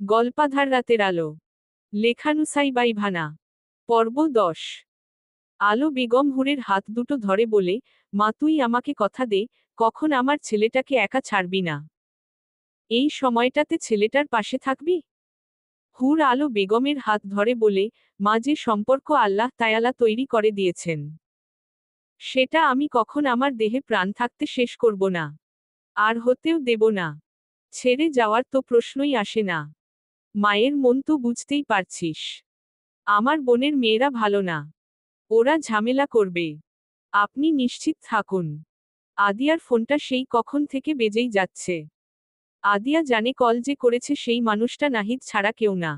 গল্পাধার রাতের আলো। লেখা নুসাইবাই ভানা। পর্ব 10। আলো বেগম হুরের হাত দুটো ধরে বলে, মা তুই আমাকে কথা দে, কখন আমার ছেলেটাকে একা ছাড়বি না। এই সময়টাতে ছেলেটার পাশে থাকবি। হুর আলো বেগমের হাত ধরে বলে, মা যে সম্পর্ক আল্লাহ তায়ালা তৈরি করে দিয়েছেন, সেটা আমি কখন আমার দেহে প্রাণ থাকতে শেষ করব না, আর হতেও দেব না। ছেড়ে যাওয়ার তো প্রশ্নই আসে না। মায়ের মন তো বুঝতেই পারছিস। আমার বোনের মেয়েরা ভালো না, ওরা ঝামেলা করবে। আপনি নিশ্চিত থাকুন। আদিয়ার ফোনটা সেই কখন থেকে বেজেই যাচ্ছে। আদিয়া জানে কল যে করেছে সেই মানুষটা নাহিদ ছাড়া কেউ না।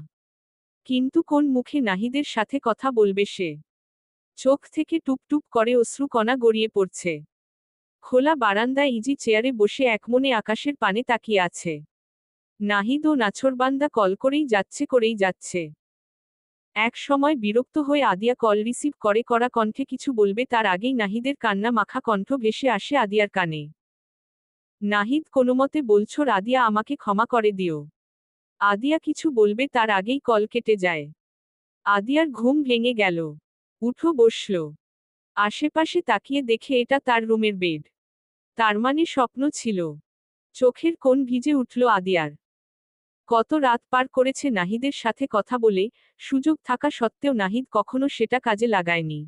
কিন্তু কোন মুখে নাহিদের সাথে কথা বলবে সে? চোখ থেকে টুপটুপ করে অশ্রুকণা গড়িয়ে পড়ছে। খোলা বারান্দায় ইজি চেয়ারে বসে একমনে আকাশের পানে তাকিয়ে আছে। নাহিদ ও নাছোড়বান্দা কল করেই যাচ্ছে। এক সময় বিরক্ত হয়ে আদিয়া কল রিসিভ করে কড়া কণ্ঠে কিছু বলবে তার আগেই নাহিদের কান্না মাখা কণ্ঠ ভেসে আসে আদিয়ার কানে। নাহিদ কোনোমতে বলছো আদিয়া আমাকে ক্ষমা করে দিও। আদিয়া কিছু বলবে তার আগেই কল কেটে যায়। আদিয়ার ঘুম ভেঙে গেল। উঠো বসল। আশেপাশে তাকিয়ে দেখে এটা তার রুমের বেড। তার মানে স্বপ্ন ছিল। চোখের কোণ ভিজে উঠল আদিয়ার। কত রাত পার করেছে নাহিদের সাথে কথা বলে, সুযোগ থাকা সত্ত্বেও নাহিদ কখনো সেটা কাজে লাগায়নি।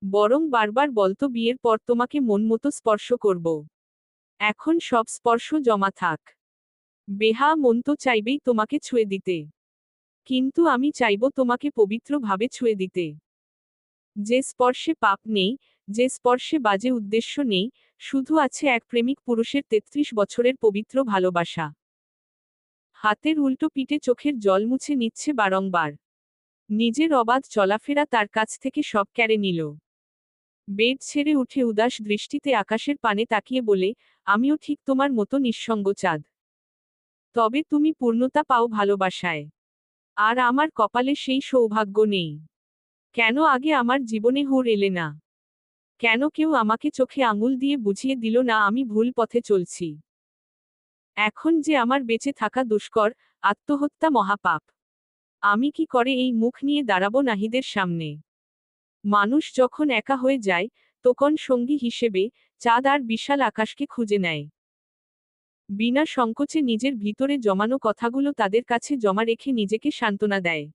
বরং বারবার বলতো বিয়ের পর তোমাকে মন মতো স্পর্শ করব। এখন সব স্পর্শ জমা থাক। বেহা মন তো চাইবেই তোমাকে ছুঁয়ে দিতে। কিন্তু আমি চাইব তোমাকে পবিত্রভাবে ছুঁয়ে দিতে। যে স্পর্শে পাপ নেই, যে স্পর্শে বাজে উদ্দেশ্য নেই, শুধু আছে এক প্রেমিক পুরুষের 33 বছরের পবিত্র ভালোবাসা। হাতের উল্টো পিঠে চোখের জল মুছে নিচ্ছে বারংবার। নিজের অবাধ চলাফেরা তার কাছ থেকে সব কেড়ে নিল। বেড ছেড়ে উঠে উদাস দৃষ্টিতে আকাশের পানে তাকিয়ে বলে, আমিও ঠিক তোমার মতো নিঃসঙ্গ চাঁদ। তবে তুমি পূর্ণতা পাও ভালোবাসায়। আর আমার কপালে সেই সৌভাগ্য নেই। কেন আগে আমার জীবনে হুর এলে না? কেন কেউ আমাকে চোখে আঙুল দিয়ে বুঝিয়ে দিল না আমি ভুল পথে চলছি? এখন যে আমার বেঁচে থাকা দুষ্কর, আত্মহত্যা মহাপাপ। আমি কি করে এই মুখ নিয়ে দাঁড়াবো নাহিদের সামনে? মানুষ যখন একা হয়ে যায়, তখন সঙ্গী হিসেবে চাঁদ আর বিশাল আকাশকে খুঁজে নেয়। বিনা সংকোচে নিজের ভিতরে জমানো কথাগুলো তাদের কাছে জমা রেখে নিজেকে সান্ত্বনা দেয়।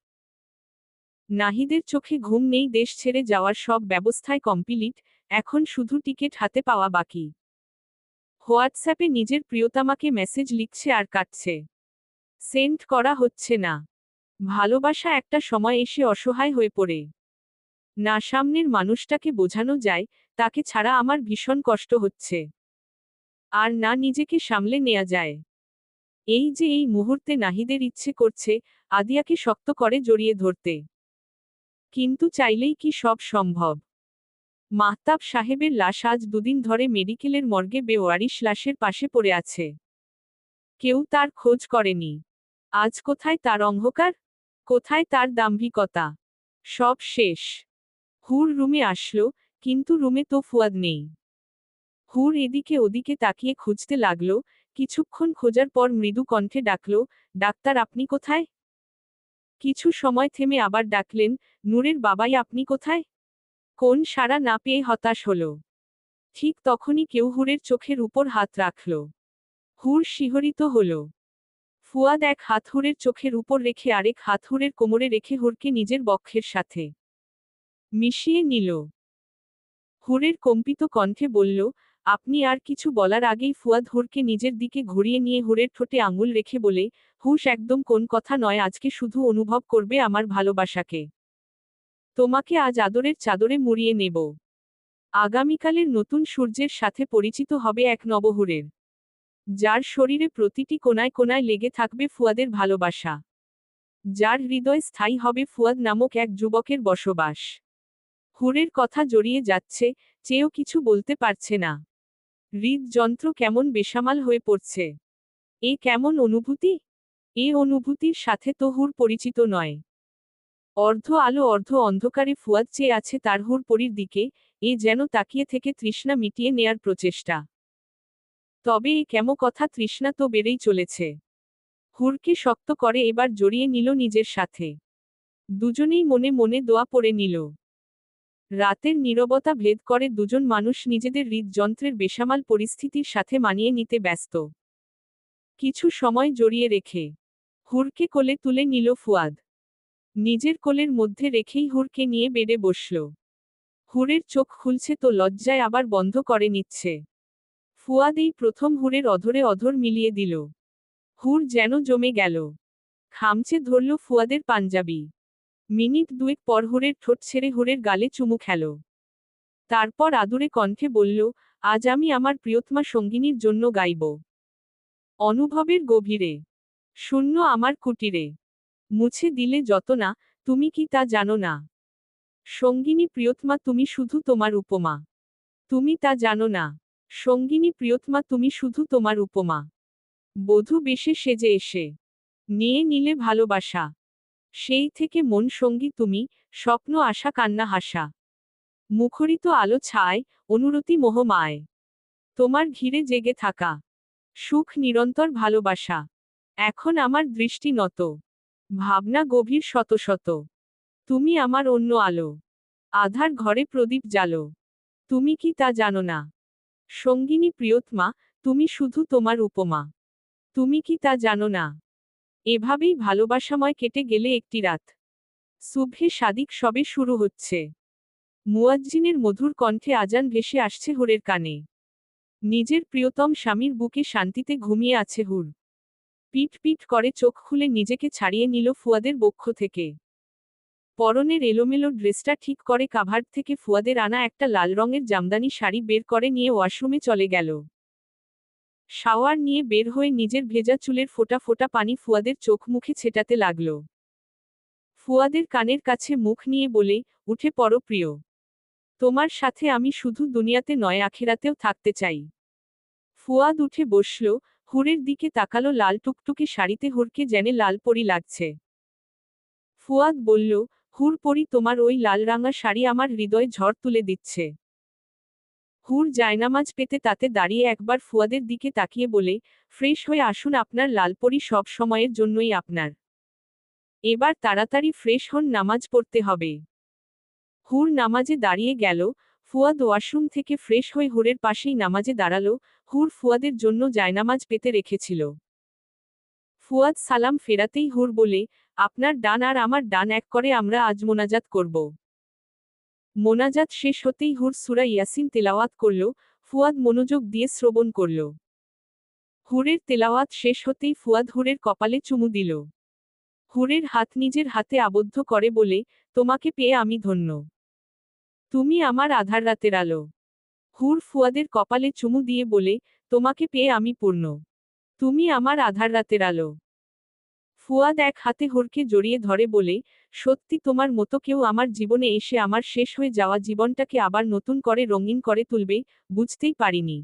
নাহিদের চোখে ঘুম নেই, দেশ ছেড়ে যাওয়ার সব ব্যবস্থায় কমপ্লিট, এখন শুধু টিকিট হাতে পাওয়া বাকি। হোয়াটসঅ্যাপে নিজের প্রিয়তমাকে মেসেজ লিখছে আর কাটছে। সেন্ড করা হচ্ছে না। ভালোবাসা একটা সময় এসে অসহায় হয়ে পড়ে। না সামনের মানুষটাকে বোঝানো যায়, তাকে ছাড়া আমার ভীষণ কষ্ট হচ্ছে। আর না নিজেকে সামলে নেয়া যায়। এই যে এই মুহূর্তে নাহিদের ইচ্ছে করছে আদিয়াকে শক্ত করে জড়িয়ে ধরতে। কিন্তু চাইলেই কি সব সম্ভব? মাহতাব সাহেবের লাশ আজ দুদিন ধরে মেডিকেলের মর্গে বেওয়ারিশ লাশের পাশে পড়ে আছে। কেউ তার খোঁজ করেনি। আজ কোথায় তার অহংকার? কোথায় তার দাম্ভিকতা? সব শেষ। হুর রুমে আসলো, কিন্তু রুমে তো ফুয়াদ নেই। হুর এদিকে ওদিকে তাকিয়ে খুঁজতে লাগলো, কিছুক্ষণ খোঁজার পর মৃদু কণ্ঠে ডাকল, ডাক্তার আপনি কোথায়? কিছু সময় থেমে আবার ডাকলেন, নূরের বাবাই আপনি কোথায়? কোন সাড়া না পেয়ে হতাশ হল। ঠিক তখনই কেউ হুরের চোখের উপর হাত রাখল। হুর শিহরিত হল। ফুয়াদ এক হাত হুরের চোখের উপর রেখে আরেক হাত হুরের কোমরে রেখে হুরকে নিজের বক্ষের সাথে মিশিয়ে নিল। হুরের কম্পিত কণ্ঠে বলল, আপনি আর কিছু বলার আগেই ফুয়াদ হুরকে নিজের দিকে ঘুরিয়ে নিয়ে হুরের ঠোঁটে আঙুল রেখে বলে, হুশ একদম কোন কথা নয়, আজকে শুধু অনুভব করবে আমার ভালোবাসাকে। তোমাকে আজ আদরের চাদরে মুড়িয়ে নেব। আগামীকালের নতুন সূর্যের সাথে পরিচিত হবে এক নবহুরের, যার শরীরে প্রতিটি কোনায় কোনায় লেগে থাকবে ফুয়াদের ভালোবাসা। যার হৃদয় স্থায়ী হবে ফুয়াদ নামক এক যুবকের বসবাস। হুরের কথা জড়িয়ে যাচ্ছে, চেয়েও কিছু বলতে পারছে না। হৃদযন্ত্র কেমন বেসামাল হয়ে পড়ছে। এ কেমন অনুভূতি? এ অনুভূতির সাথে তো হুর পরিচিত নয়। অর্ধ আলো অর্ধ অন্ধকারে ফুয়াদ চেয়ে আছে তার হুর পরীর দিকে, এ যেন তাকিয়ে থেকে তৃষ্ণা মিটিয়ে নেয়ার প্রচেষ্টা। তবে এ কেমন কথা, তৃষ্ণা তো বেড়েই চলেছে। হুরকে শক্ত করে এবার জড়িয়ে নিল নিজের সাথে। দুজনেই মনে মনে দোয়া পড়ে নিল। রাতের নীরবতা ভেদ করে দুজন মানুষ নিজেদের হৃদযন্ত্রের বেসামাল পরিস্থিতির সাথে মানিয়ে নিতে ব্যস্ত। কিছু সময় জড়িয়ে রেখে হুরকে কোলে তুলে নিল ফুয়াদ। নিজের কোলের মধ্যে রেখেই হুরকে নিয়ে বেডে বসল। হুরের চোখ খুলছে তো লজ্জায় আবার বন্ধ করে নিচ্ছে। ফুয়াদ এই প্রথম হুরের অধরে অধর মিলিয়ে দিল। হুর যেন জমে গেল। খামচে ধরল ফুয়াদের পাঞ্জাবি। মিনিট দুয়েক পর হুরের ঠোঁট ছেড়ে হুরের গালে চুমু খেল। তারপর আদুরে কণ্ঠে বলল, আজ আমি আমার প্রিয়তমা সঙ্গিনীর জন্য গাইব। অনুভবের গভীরে শূন্য আমার কুটিরে মুছে দিলে যত না, তুমি কি তা জানো না? সঙ্গিনী প্রিয়তমা তুমি শুধু তোমার উপমা। তুমি তা জানো না। সঙ্গিনী প্রিয়তমা তুমি শুধু তোমার উপমা। বধূ বেশে সেজে এসে নিয়ে নিলে ভালোবাসা। সেই থেকে মন সঙ্গী তুমি, স্বপ্ন আশা কান্না হাসা। মুখরিত আলো ছায়, অনুরতি মোহমায়। তোমার ঘিরে জেগে থাকা সুখ নিরন্তর ভালোবাসা। এখন আমার দৃষ্টি নত, ভাবনা গভীর শত শত। তুমি আমার অন্য আলো, আধার ঘরে প্রদীপ জালো। তুমি কি তা জানো না? সঙ্গিনী প্রিয়তমা তুমি শুধু তোমার উপমা। তুমি কি তা জানো না? এভাবেই ভালোবাসাময় কেটে গেলে একটি রাত। সুবহে সাদিক সবে শুরু হচ্ছে। মুয়াজ্জিনের মধুর কণ্ঠে আজান ভেসে আসছে হুরের কানে। নিজের প্রিয়তম স্বামীর বুকে শান্তিতে ঘুমিয়ে আছে হুর। পিট পিট করে চোখ খুলে নিজেকে ছাড়িয়ে নিল ফুয়াদের বক্ষ থেকে। পরনের এলোমেলো ড্রেসটা ঠিক করে কাভার্ড থেকে ফুয়াদের আনা একটা লাল রঙের জামদানি শাড়ি বের করে নিয়ে ওয়াশরুমে চলে গেল। শাওয়ার নিয়ে বের হয়ে নিজের ভেজা চুলের ফোঁটা ফোঁটা পানি ফুয়াদের চোখ মুখে ছেটাতে লাগল। ফুয়াদের কানের কাছে মুখ নিয়ে বলে, উঠে পড়ো প্রিয়। তোমার সাথে আমি শুধু দুনিয়াতে নয় আখিরাতেও থাকতে চাই। ফুয়াদ উঠে বসল, হুরের দিকে তাকালো লাল টুকটুকে শাড়িতে হুরকে যেন লাল পরি লাগছে। ফুয়াদ বলল, হুর পরি তোমার ওই লাল রাঙা শাড়ি আমার হৃদয়ে ঝড় তুলে দিচ্ছে। হুর জায়নামাজ পেতে তাতে দাঁড়িয়ে একবার ফুয়াদের দিকে তাকিয়ে বলে, ফ্রেশ হয়ে আসুন, আপনার লালপরি সব সময়ের জন্যই আপনার। এবার তাড়াতাড়ি ফ্রেশ হন, নামাজ পড়তে হবে। হুর নামাজে দাঁড়িয়ে গেল। ফুয়াদ ওয়াশরুম থেকে ফ্রেশ হয়ে হুরের পাশেই নামাজে দাঁড়ালো। হুর ফুয়াদের জন্য জায়নামাজ পেতে রেখেছিল। ফুয়াদ সালাম ফেরাতেই হুর বলে, আপনার ডান আর আমার ডান এক করে আমরা আজ মোনাজাত করব। মোনাজাত শেষ হতেই হুর সূরা ইয়াসিন তেলাওয়াত করল। ফুয়াদ মনোযোগ দিয়ে শ্রবণ করল। হুরের তেলাওয়াত শেষ হতেই ফুয়াদ হুরের কপালে চুমু দিল। হুরের হাত নিজের হাতে আবদ্ধ করে বলে, তোমাকে পেয়ে আমি ধন্য। তুমি আমার আধার রাতের আলো। হুর ফুয়াদের কপালে চুমু দিয়ে বলে, তোমাকে পেয়ে আমি পূর্ণ। তুমি আমার আধার রাতের আলো। ফুয়াদ এক হাতে হুরকে জড়িয়ে ধরে বলে, সত্যি তোমার মতো কেউ আমার জীবনে এসে আমার শেষ হয়ে যাওয়া জীবনটাকে আবার নতুন করে রঙিন করে তুলবে, বুঝতেই পারিনি।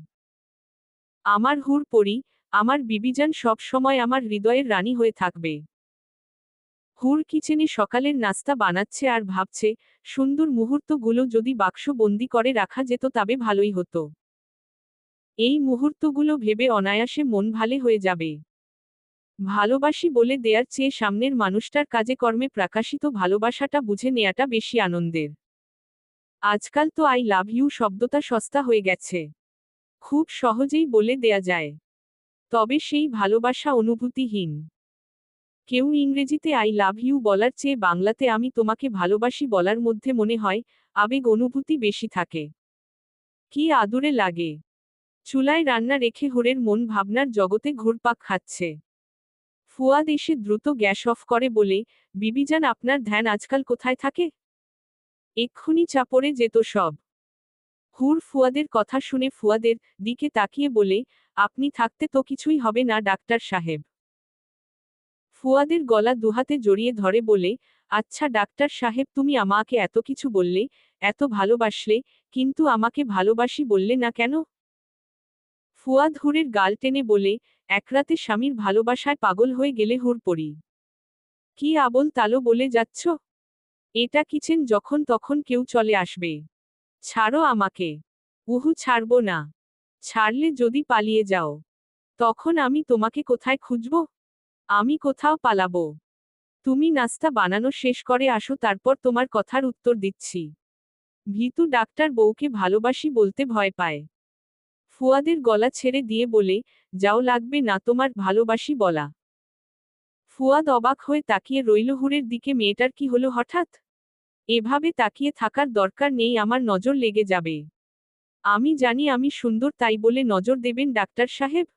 আমার হুর পরি, আমার বিবিজান সব সময় আমার হৃদয়ের রানী হয়ে থাকবে। হুর কিচেনে সকালের নাস্তা বানাচ্ছে আর ভাবছে, সুন্দর মুহূর্তগুলো যদি বাক্সবন্দি করে রাখা যেত তবে ভালোই হতো। এই মুহূর্তগুলো ভেবে অনায়াসে মন ভালে হয়ে যাবে। ভালোবাসি বলে দেয়ার চেয়ে সামনের মানুষটার কাজে কর্মে প্রকাশিত ভালোবাসাটা বুঝে নেয়াটা বেশি আনন্দের। আজকাল তো আই লাভ ইউ শব্দটা সস্তা হয়ে গেছে। খুব সহজেই বলে দেয়া যায়। তবে সেই ভালোবাসা অনুভূতিহীন। কেউ ইংরেজিতে আই লাভ ইউ বলার চেয়ে বাংলাতে আমি তোমাকে ভালোবাসি বলার মধ্যে মনে হয় আবেগ অনুভূতি বেশি থাকে। কি আদুরে লাগে। চুলায় রান্না রেখে হুরের মন ভাবনার জগতে ঘুরপাক খাচ্ছে। ফুয়াদ এসে দ্রুত গ্যাস অফ করে বলে, বিবিজান আপনার ধ্যান আজকাল কোথায় থাকে? এক্ষুনি চাপড়ে যেত সব। হুর ফুয়াদের কথা শুনে ফুয়াদের দিকে তাকিয়ে বলে, আপনি থাকতে তো কিছুই হবে না ডাক্তার সাহেব। ফুয়াদের গলা দুহাতে জড়িয়ে ধরে বলে, আচ্ছা ডাক্তার সাহেব তুমি আমাকে এত কিছু বললে, এত ভালোবাসলে, কিন্তু আমাকে ভালোবাসি বললে না কেন? ফুয়াদ হুরের গাল টেনে বলে, একরাতে স্বামীর ভালোবাসায় পাগল হয়ে গেলে হুর পড়ি। কি আবল তালো বলে যাচ্ছ? এটা কিচেন, যখন তখন কেউ চলে আসবে। ছাড়ো আমাকে। উহু ছাড়বো না। ছাড়লে যদি পালিয়ে যাও, তখন আমি তোমাকে কোথায় খুঁজব? আমি কোথাও পালাবো? তুমি নাস্তা বানানো শেষ করে আসো, তারপর তোমার কথার উত্তর দিচ্ছি। ভীতু ডাক্তার বউকে ভালোবাসি বলতে ভয় পায়। ফুয়াদের গলা ছেড়ে দিয়ে বলে, যাও, লাগবে না তোমার ভালোবাসি বলা। ফুয়াদ অবাক হয়ে তাকিয়ে রইল হুরের দিকে। মেয়েটার কি হলো হঠাৎ? এভাবে তাকিয়ে থাকার দরকার নেই, আমার নজর লেগে যাবে। আমি জানি আমি সুন্দর, তাই বলে নজর দেবেন ডাক্তার সাহেব?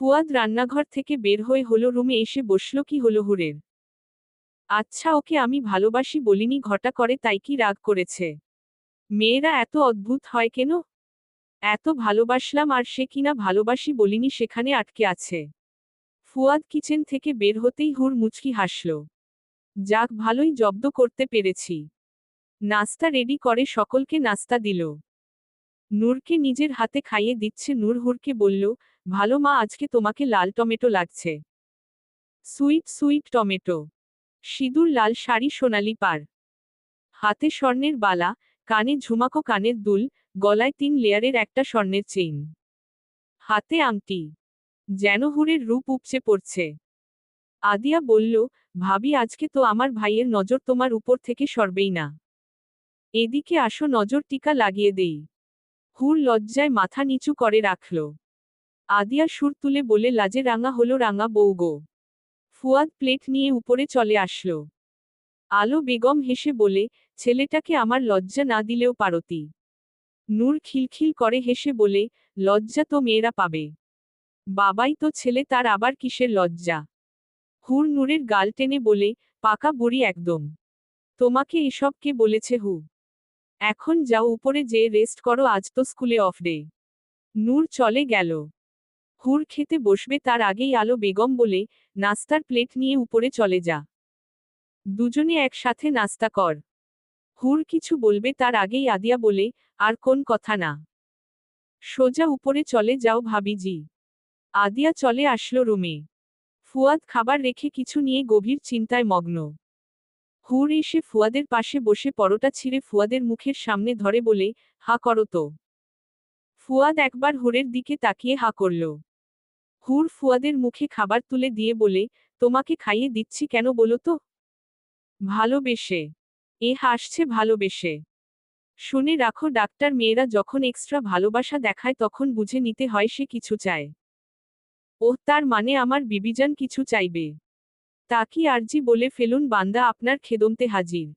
ফুয়াদ রান্নাঘর থেকে বের হয়ে হলো রুমে এসে বসল। কি হলো হুরের? আচ্ছা, ওকে আমি ভালোবাসি বলিনি ঘটা করে, তাই কি রাগ করেছে? মেয়েরা এত অদ্ভুত হয় কেন? এত ভালোবাসলাম আর সে কিনা ভালোবাসি বলিনি সেখানে আটকে আছে। ফুয়াদ কিচেন থেকে বের হতেই হুর মুচকি হাসল। যাক, ভালোই জব্দ করতে পেরেছি। নাস্তা রেডি করে সকলকে নাস্তা দিল। নূরকে নিজের হাতে খাইয়ে দিচ্ছে। নূর হুরকে বলল, ভালো মা, আজকে তোমাকে লাল টমেটো লাগছে। Sweet sweet tomato. সিঁদুর লাল শাড়ি, সোনালি পার, হাতে স্বর্ণের বালা, কানে ঝুমাকো কানের দুল, গলায় 3 লেয়ারের একটা স্বর্ণের চেইন, হাতে আংটি। যেন হুরের রূপ উপচে পড়ছে। আদিয়া বলল, ভাবি, আজকে তো আমার ভাইয়ের নজর তোমার উপর থেকে সরবেই না। এদিকে আসো, নজর টিকা লাগিয়ে দেই। হুর লজ্জায় মাথা নিচু করে রাখল। আদিয়া সুর তুলে বলে, লাজে রাঙা হলো রাঙা বউ গো। ফুয়াদ প্লেট নিয়ে উপরে চলে আসলো। আলো বেগম হেসে বলে, ছেলেটাকে আমার লজ্জা না দিলেও পারতি। নূর খিলখিল করে হেসে বলে, লজ্জা তো মেয়েরা পাবে। বাবাই তো ছেলে, তার আবার কিসের লজ্জা? হুর নূরের গাল টেনে বলে, পাকা বুড়ি একদম। তোমাকে এসব কে বলেছে হু? এখন যাও উপরে যেয়ে রেস্ট করো, আজ তো স্কুলে অফ ডে। নূর চলে গেল। হুর খেতে বসবে তার আগেই আলো বেগম বলে, নাস্তার প্লেট নিয়ে উপরে চলে যা। দুজনে একসাথে নাস্তা কর। হুর কিছু বলবে তার আগেই আদিয়া বলে, আর কোন কথা না, সোজা উপরে চলে যাও ভাবিজি। আদিয়া চলে আসলো রুমে। ফুয়াদ খাবার রেখে কিছু নিয়ে গভীর চিন্তায় মগ্ন। হুর এসে ফুয়াদের পাশে বসে পরোটা ছিঁড়ে ফুয়াদের মুখের সামনে ধরে বলে, হা করো তো। ফুয়াদ একবার হুরের দিকে তাকিয়ে হা করল। হুর ফুয়াদের মুখে খাবার তুলে দিয়ে বলে, তোমাকে খাইয়ে দিচ্ছি কেন বলো তো? ভালোবেসে। এ হাসছে ভালোবেসে। শুনে রাখো ডাক্তার, মেয়েরা যখন এক্সট্রা ভালোবাসা দেখায় তখন বুঝে নিতে হয় সে কিছু চায়। ওহ, তার মানে আমার বিবিজান কিছু চাইবে? তা কি আরজি বলে ফেলুন, বান্দা আপনার খেদমতে হাজির।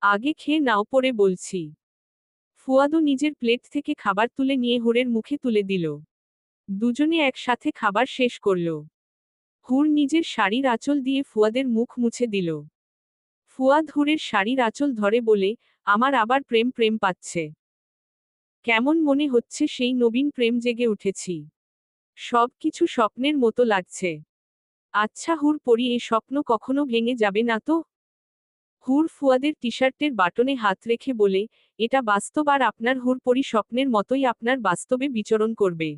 আগে খেয়ে নাও, পরে বলছি। ফুয়াদও নিজের প্লেট থেকে খাবার তুলে নিয়ে হুরের মুখে তুলে দিল। দুজনে একসাথে খাবার শেষ করল। হুর নিজের শাড়ির আঁচল দিয়ে ফুয়াদের মুখ মুছে দিল। ফুয়াদ হুরের শাড়ির আঁচল ধরে বলে, আমার আবার প্রেম প্রেম পাচ্ছে। কেমন মনে হচ্ছে সেই নবীন প্রেম জেগে উঠেছি। সব কিছু স্বপ্নের মতো লাগছে। আচ্ছা হুর পরি, এ স্বপ্ন কখনো ভেঙে যাবে না তো? হুর ফুয়াদের টি-শার্টের বাটনে হাত রেখে বলে, এটা বাস্তব, আর আপনার হুর পরি স্বপ্নের মতোই আপনার বাস্তবে বিচরণ করবে।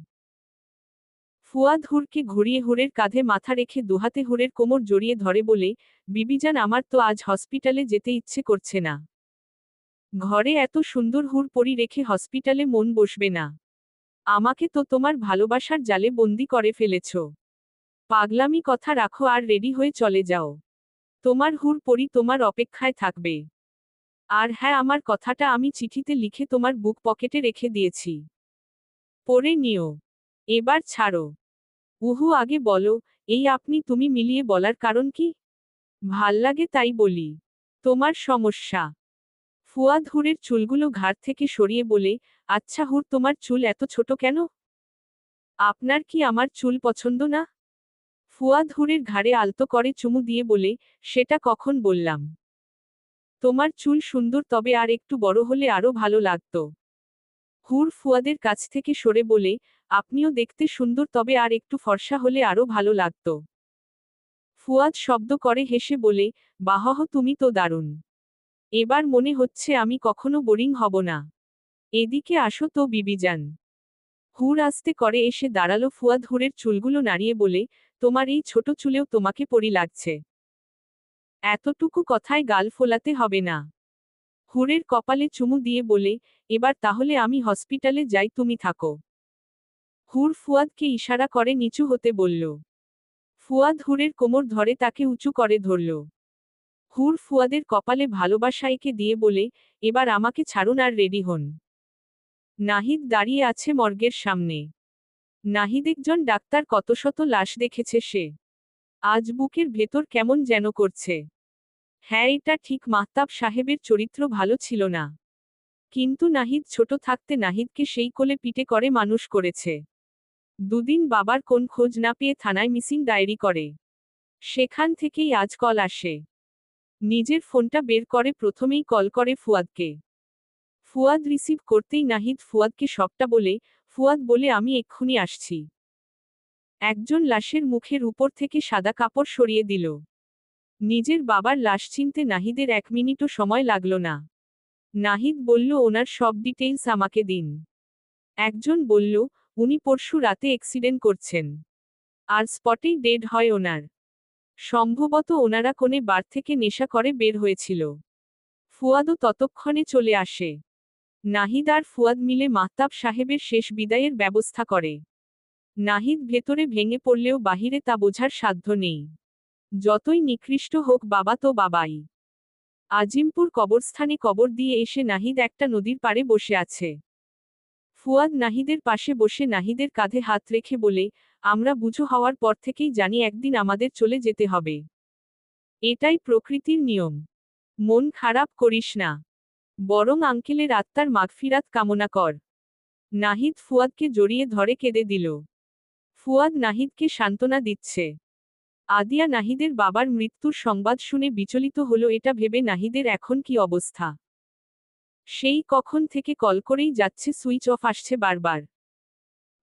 ফুয়াদ হুরকে ঘুরিয়ে হুরের কাঁধে মাথা রেখে দুহাতে হুরের কোমর জড়িয়ে ধরে বলে, বিবিজান, আমার তো আজ হসপিটালে যেতে ইচ্ছে করছে না। ঘরে এত সুন্দর হুর পরি রেখে হসপিটালে মন বসবে না। আমাকে তো তোমার ভালোবাসার জালে বন্দি করে ফেলেছ। পাগলামি কথা রাখো আর রেডি হয়ে চলে যাও। তোমার হুর পরি তোমার অপেক্ষায় থাকবে। আর হ্যাঁ, আমার কথাটা আমি চিঠিতে লিখে তোমার বুক পকেটে রেখে দিয়েছি। পড়ে নিও। এবার ছাড়ো। উহু, আগে বলো, এই আপনি তুমি মিলিয়ে বলার কারণ কি? ভাল্লাগে তাই বলি। তোমার সমস্যা? ফুয়াদ হুরের চুলগুলো ঘাড় থেকে সরিয়ে বলে, আচ্ছা হুর, তোমার চুল এত ছোট কেন? আপনার কি আমার চুল পছন্দ না? ফুয়াদ হুরের ঘাড়ে আলতো করে চুমু দিয়ে বলে, সেটা কখন বললাম? তোমার চুল সুন্দর, তবে আর একটু বড় হলে আরো ভালো লাগতো। হুর ফুয়াদের কাছ থেকে সরে বলে, আপনিও দেখতে সুন্দর, তবে আর একটু ফর্সা হলে আরো ভালো লাগতো। ফুয়াদ শব্দ করে হেসে বলে, বাহহ, তুমি তো দারুণ। এবার মনে হচ্ছে আমি কখনো বোরিং হব না। এদিকে আসো তো বিবিজান। হুর আস্তে করে এসে দাঁড়ালো। ফুয়াদ হুরের চুলগুলো নাড়িয়ে বলে, তোমার এই ছোট চুলেও তোমাকে পরি লাগছে। এতটুকু কথায় গাল ফোলাতে হবে না। হুরের কপালে চুমু দিয়ে বলে, এবার তাহলে আমি হসপিটালে যাই, তুমি থাকো। হুর ফুয়াদকে ইশারা করে নিচু হতে বলল। ফুয়াদ হুরের কোমর ধরে তাকে উঁচু করে ধরল। হুর ফুয়াদের কপালে ভালোবাসা এঁকে দিয়ে বলে, এবার আমাকে ছাড়ুন আর রেডি হন। নাহিদ দাঁড়িয়ে আছে মর্গের সামনে। নাহিদ একজন ডাক্তার, কত শত লাশ দেখেছে সে। আজ বুকের ভেতর কেমন যেন করছে। হ্যাঁ, এটা ঠিক, মাহতাব সাহেবের চরিত্র ভালো ছিল না। কিন্তু নাহিদ ছোট থাকতে নাহিদকে সেই কোলে পিটে করে মানুষ করেছে। দুদিন বাবার কোন খোঁজ না পেয়ে থানায় মিসিং ডায়েরি করে। সেখান থেকেই আজ কল আসে। নিজের ফোনটা বের করে প্রথমেই কল করে ফুয়াদকে। ফুয়াদ রিসিভ করতেই নাহিদ ফুয়াদকে সবটা বলে, ফুয়াদ বলে আমি এক্ষুনি আসছি। একজন লাশের মুখের উপর থেকে সাদা কাপড় সরিয়ে দিল। নিজের বাবার লাশ চিনতে নাহিদের 1 মিনিটও সময় লাগল না। নাহিদ বলল, ওনার সব ডিটেইলস আমাকে দিন। একজন বলল, উনি পরশু রাতে অ্যাক্সিডেন্ট করছেন। আর স্পটেই ডেড হয় ওনার। সম্ভবত ওনারা কোনে বার থেকে নেশা করে বের হয়েছিল। ফুয়াদও ততক্ষণে চলে আসে। নাহিদ আর ফুয়াদ মিলে মাহতাব সাহেবের শেষ বিদায়ের ব্যবস্থা করে। নাহিদ ভেতরে ভেঙে পড়লেও বাহিরে তা বোঝার সাধ্য নেই। যতই নিকৃষ্ট হোক, বাবা তো বাবাই। আজিমপুর কবরস্থানে কবর দিয়ে এসে নাহিদ একটা নদীর পাড়ে বসে আছে। ফুয়াদ নাহিদের পাশে বসে নাহিদের কাঁধে হাত রেখে বলে, আমরা বুঝো হওয়ার পর থেকেই জানি একদিন আমাদের চলে যেতে হবে। এটাই প্রকৃতির নিয়ম। মন খারাপ করিস না, বরং আঙ্কেলের আত্মার মাগফিরাত কামনা কর। নাহিদ ফুয়াদকে জড়িয়ে ধরে কেঁদে দিল। ফুয়াদ নাহিদকে সান্ত্বনা দিচ্ছে। আদিয়া নাহিদের বাবার মৃত্যুর সংবাদ শুনে বিচলিত হলো। এটা ভেবে নাহিদের এখন কি অবস্থা। সেই কখন থেকে কল করেই যাচ্ছে, সুইচ অফ আসছে বারবার।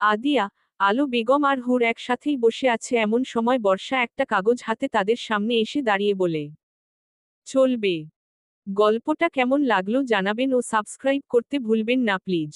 আদিয়া, আলো বেগম আর হুর একসাথেই বসে আছে। এমন সময় বর্ষা একটা কাগজ হাতে তাদের সামনে এসে দাঁড়িয়ে বলে, চলবে। গল্পটা কেমন লাগলো জানাবেন ও সাবস্ক্রাইব করতে ভুলবেন না প্লিজ।